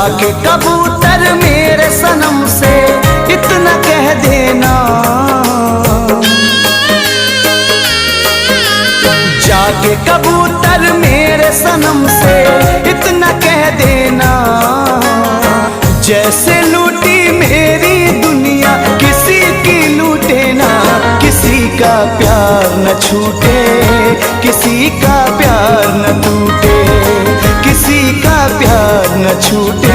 जाके कबूतर मेरे सनम से इतना कह देना, जाके कबूतर मेरे सनम से इतना कह देना, जैसे लूटी मेरी दुनिया किसी की लूटे ना, किसी का प्यार न छूटे, किसी का प्यार न टूटे, किसी का प्यार न छूटे।